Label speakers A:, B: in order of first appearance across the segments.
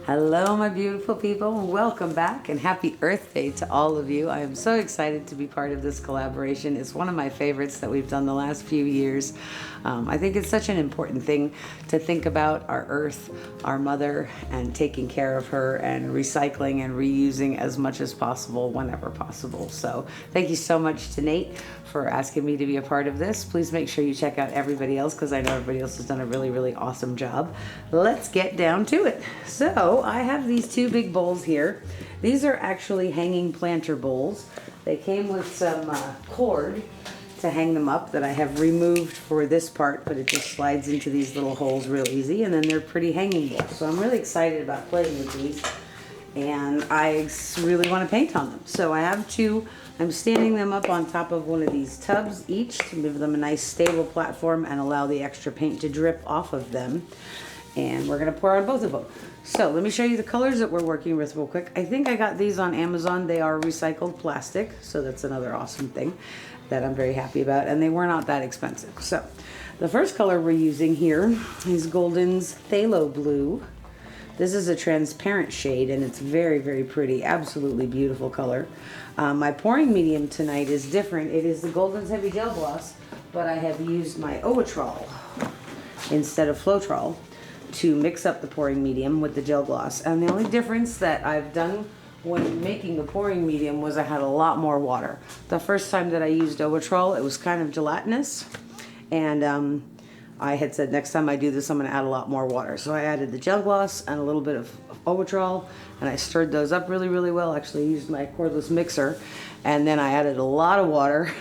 A: Hello, my beautiful people. Welcome back and happy Earth Day to all of you. I am so excited to be part of this collaboration. It's one of my favorites that we've done the last few years. I think it's such an important thing to think about our Earth, our mother, and taking care of her and recycling and reusing as much as possible whenever possible. So thank you so much to Nate for asking me to be a part of this. Please make sure you check out everybody else because I know everybody else has done a really, really awesome job. Let's get down to it. So I have these two big bowls here. These are actually hanging planter bowls. They came with some cord to hang them up that I have removed for this part, but it just slides into these little holes real easy, and then they're pretty hanging bowls. So I'm really excited about playing with these, and I really want to paint on them. So I have two. I'm standing them up on top of one of these tubs each to give them a nice stable platform and allow the extra paint to drip off of them. And we're going to pour on both of them. So let me show you the colors that we're working with real quick. I think I got these on Amazon. They are recycled plastic, so that's another awesome thing that I'm very happy about, and they were not that expensive. So the first color we're using here is Golden's Phthalo Blue. This is a transparent shade, and it's very, very pretty. Absolutely beautiful color. My pouring medium tonight is different. It is the Golden's Heavy Gel Gloss, but I have used my Owatrol instead of Floetrol to mix up the pouring medium with the gel gloss. And the only difference that I've done when making the pouring medium was I had a lot more water. The first time that I used Owatrol, it was kind of gelatinous, and I had said next time I do this I'm going to add a lot more water. So I added the gel gloss and a little bit of Owatrol, and I stirred those up really, really well. Actually, I used my cordless mixer, and then I added a lot of water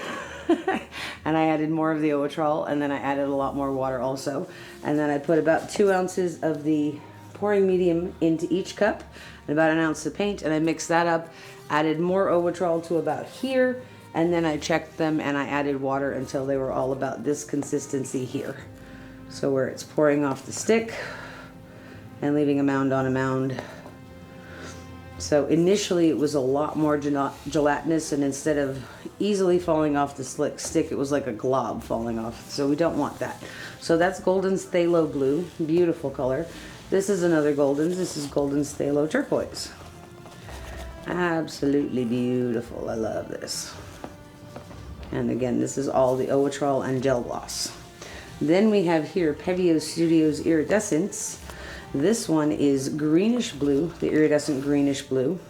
A: and I added more of the Owatrol, and then I added a lot more water also, and then I put about 2 ounces of the pouring medium into each cup and about 1 ounce of paint, and I mixed that up, added more Owatrol to about here, and then I checked them and I added water until they were all about this consistency here. So where it's pouring off the stick and leaving a mound on a mound. So initially it was a lot more gelatinous, and instead of easily falling off the stick, it was like a glob falling off. So we don't want that. So that's Golden's Phthalo Blue, beautiful color. This is another Golden's. This is Golden's Phthalo Turquoise. Absolutely beautiful. I love this. And again, this is all the Owatrol and gel gloss. Then we have here Pebeo Studios Iridescent. This one is greenish blue, the iridescent greenish blue.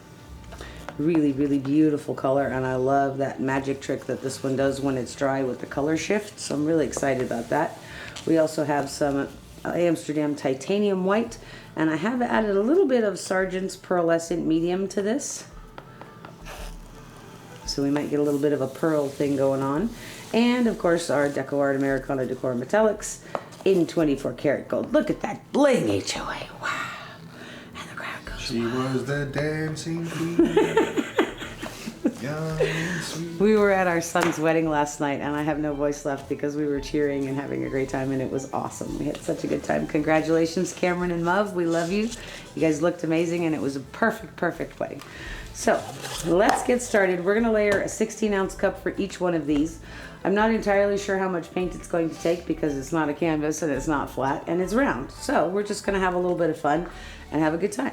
A: Really, really beautiful color, and I love that magic trick that this one does when it's dry with the color shift, so I'm really excited about that. We also have some Amsterdam titanium white, and I have added a little bit of Sargent's pearlescent medium to this. So we might get a little bit of a pearl thing going on. And of course our DecoArt Americana Decor Metallics in 24 karat gold. Look at that bling, HOA. Wow. And the crowd goes,
B: she
A: wow.
B: was the dancing queen. Young and sweet.
A: We were at our son's wedding last night, and I have no voice left because we were cheering and having a great time, and it was awesome. We had such a good time. Congratulations, Cameron and Muv. We love you. You guys looked amazing, and it was a perfect, perfect wedding. So let's get started. We're going to layer a 16-ounce cup for each one of these. I'm not entirely sure how much paint it's going to take because it's not a canvas and it's not flat and it's round. So we're just going to have a little bit of fun and have a good time.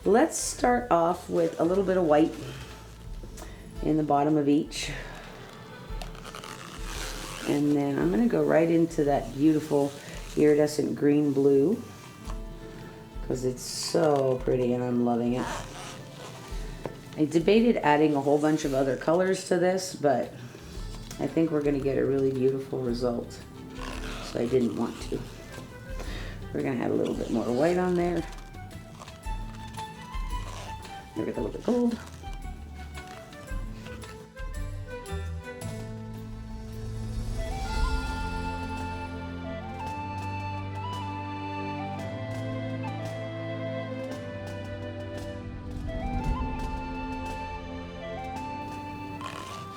A: Let's start off with a little bit of white in the bottom of each. And then I'm going to go right into that beautiful iridescent green blue because it's so pretty and I'm loving it. I debated adding a whole bunch of other colors to this, but I think we're going to get a really beautiful result, so I didn't want to. We're going to add a little bit more white on there. Maybe a little bit gold.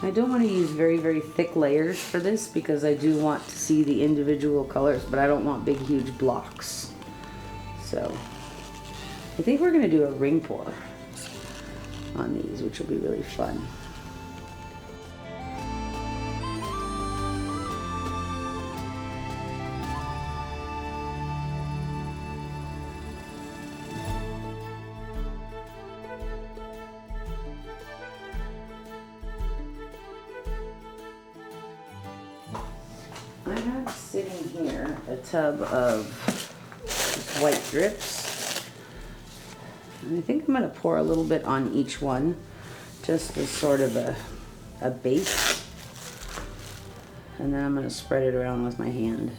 A: I don't want to use very, very thick layers for this because I do want to see the individual colors, but I don't want big, huge blocks. So I think we're going to do a ring pour on these, which will be really fun. I have sitting here a tub of white drips. And I think I'm going to pour a little bit on each one, just as sort of a base. And then I'm going to spread it around with my hand.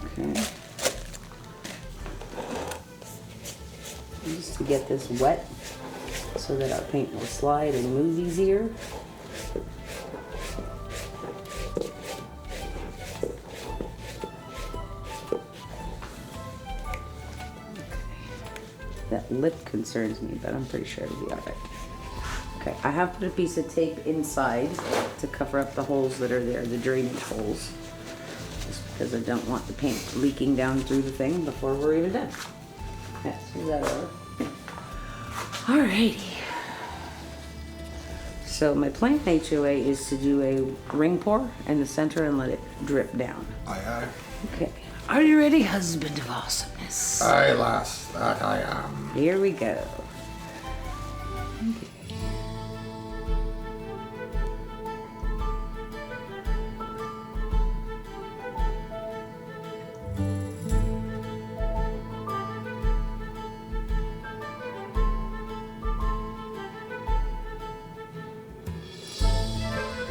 A: Okay. Just to get this wet so that our paint will slide and move easier. That lip concerns me, but I'm pretty sure it'll be all right. Okay, I have put a piece of tape inside to cover up the holes that are there, the drainage holes. Just because I don't want the paint leaking down through the thing before we're even done. Okay, so that over. Alrighty. So my plan HOA is to do a ring pour in the center and let it drip down.
B: Aye, aye.
A: Okay. Are you ready, husband of awesomeness?
B: Aye, lass, that I am.
A: Here we go. Okay.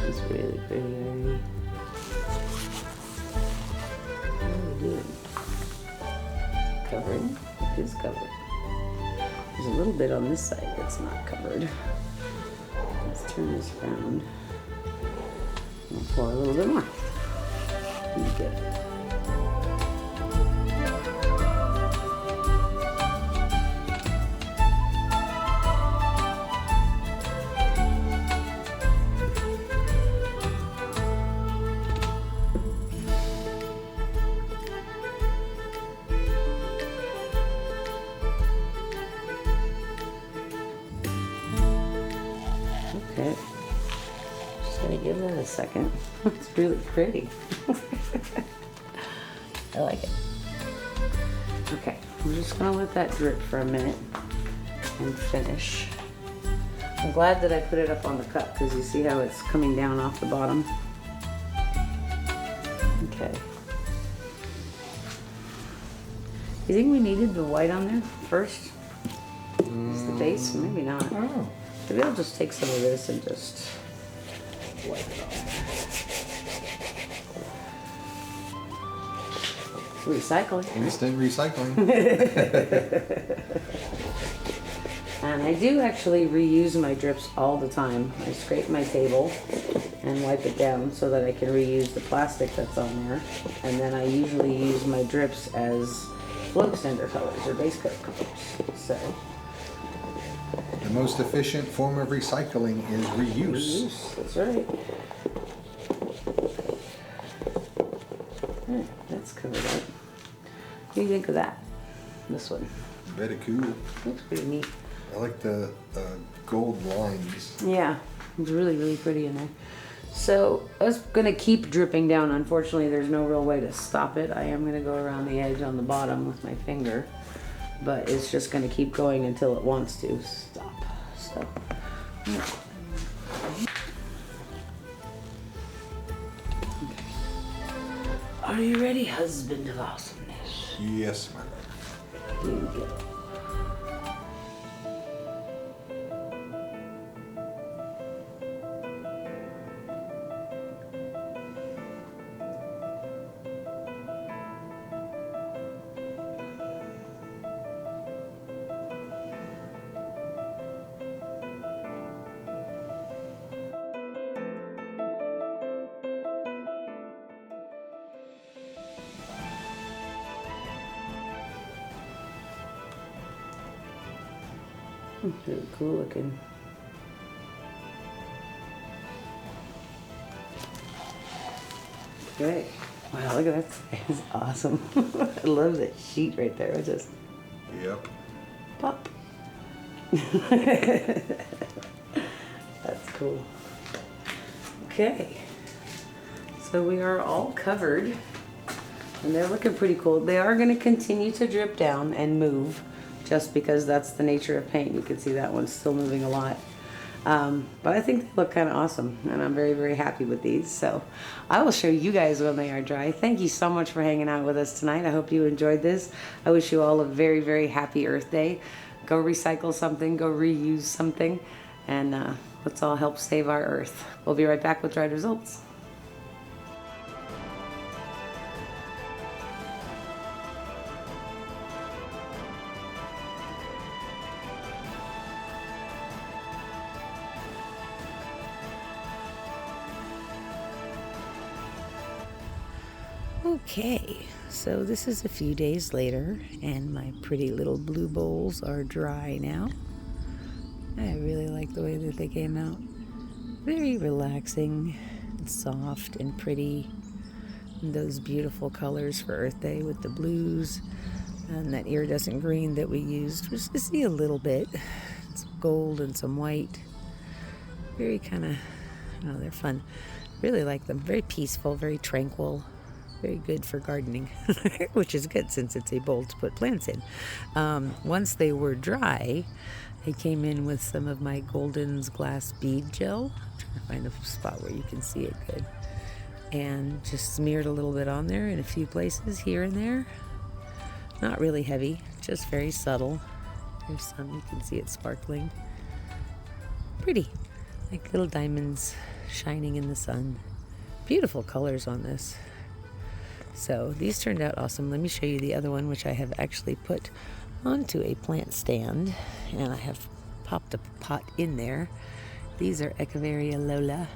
A: It's really pretty already. What are we doing? Covering? It is covered. There's a little bit on this side that's not covered. Let's turn this around. I'll pour a little bit more. You get it. Okay, just gonna give that a second. It's really pretty. I like it. Okay, I'm just gonna let that drip for a minute and finish. I'm glad that I put it up on the cup because you see how it's coming down off the bottom. Okay. You think we needed the white on there first? Is the base? Maybe not.
B: Oh.
A: Maybe I'll just take some of this and just wipe it off. Recycling.
B: Instant recycling.
A: And I do actually reuse my drips all the time. I scrape my table and wipe it down so that I can reuse the plastic that's on there. And then I usually use my drips as flow extender colors or base coat colors. So.
B: The most efficient form of recycling is reuse.
A: That's right. Alright, that's covered up. What do you think of that? This one.
B: Very cool.
A: Looks pretty neat.
B: I like the gold lines.
A: Yeah, it's really, really pretty in there. So I was gonna keep dripping down. Unfortunately, there's no real way to stop it. I am gonna go around the edge on the bottom with my finger, but it's just gonna keep going until it wants to stop. So. Yeah. Are you ready, husband of awesomeness?
B: Yes, ma'am.
A: Here you go. It's really cool looking. Great. Wow, look at that. It's awesome. I love that sheet right there. It just
B: Yep.
A: pop. That's cool. Okay. So we are all covered. And they're looking pretty cool. They are going to continue to drip down and move just because that's the nature of paint. You can see that one's still moving a lot. But I think they look kind of awesome, and I'm very, very happy with these. So I will show you guys when they are dry. Thank you so much for hanging out with us tonight. I hope you enjoyed this. I wish you all a very, very happy Earth Day. Go recycle something, go reuse something, and let's all help save our Earth. We'll be right back with dried results. Okay, so this is a few days later, and my pretty little blue bowls are dry now. I really like the way that they came out. Very relaxing, and soft, and pretty. And those beautiful colors for Earth Day with the blues and that iridescent green that we used, which you see a little bit. Some gold and some white. Very kind of, oh, they're fun. Really like them. Very peaceful, very tranquil. Very good for gardening, which is good since it's a bowl to put plants in. Once they were dry, I came in with some of my Golden's glass bead gel. I'm trying to find a spot where you can see it good. And just smeared a little bit on there in a few places here and there. Not really heavy, just very subtle. There's some, you can see it sparkling. Pretty, like little diamonds shining in the sun. Beautiful colors on this. So these turned out awesome. Let me show you the other one, which I have actually put onto a plant stand, and I have popped a pot in there. These are Echeveria Lola.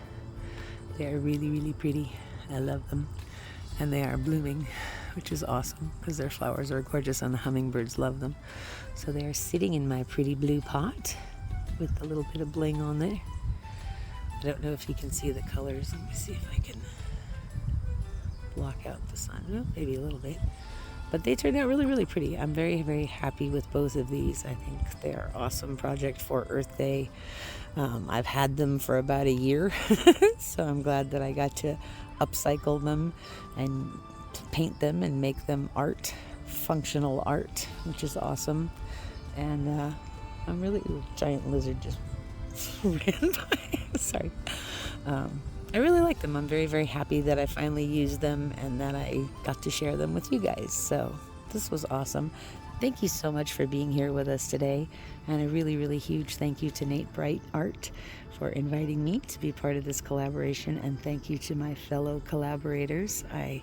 A: They're really, really pretty. I love them. And they are blooming, which is awesome because their flowers are gorgeous and the hummingbirds love them. So they are sitting in my pretty blue pot with a little bit of bling on there. I don't know if you can see the colors. Let me see if I can block out the sun. Well, maybe a little bit. But they turned out really, really pretty. I'm very, very happy with both of these. I think they are awesome project for Earth Day. I've had them for about a year, so I'm glad that I got to upcycle them and to paint them and make them art, functional art, which is awesome. And I'm really, ooh, giant lizard just ran by. Sorry. I really like them. I'm very, very happy that I finally used them and that I got to share them with you guys. So this was awesome. Thank you so much for being here with us today. And a really, really huge thank you to Nate Bright Art for inviting me to be part of this collaboration. And thank you to my fellow collaborators. I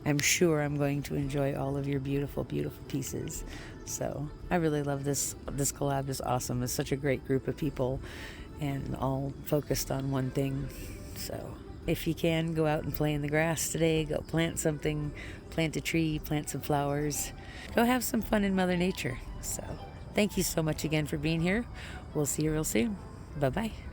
A: am sure I'm going to enjoy all of your beautiful, beautiful pieces. So I really love this. This collab is awesome. It's such a great group of people and all focused on one thing. So if you can, go out and play in the grass today. Go plant something, plant a tree, plant some flowers. Go have some fun in Mother Nature. So thank you so much again for being here. We'll see you real soon. Bye-bye.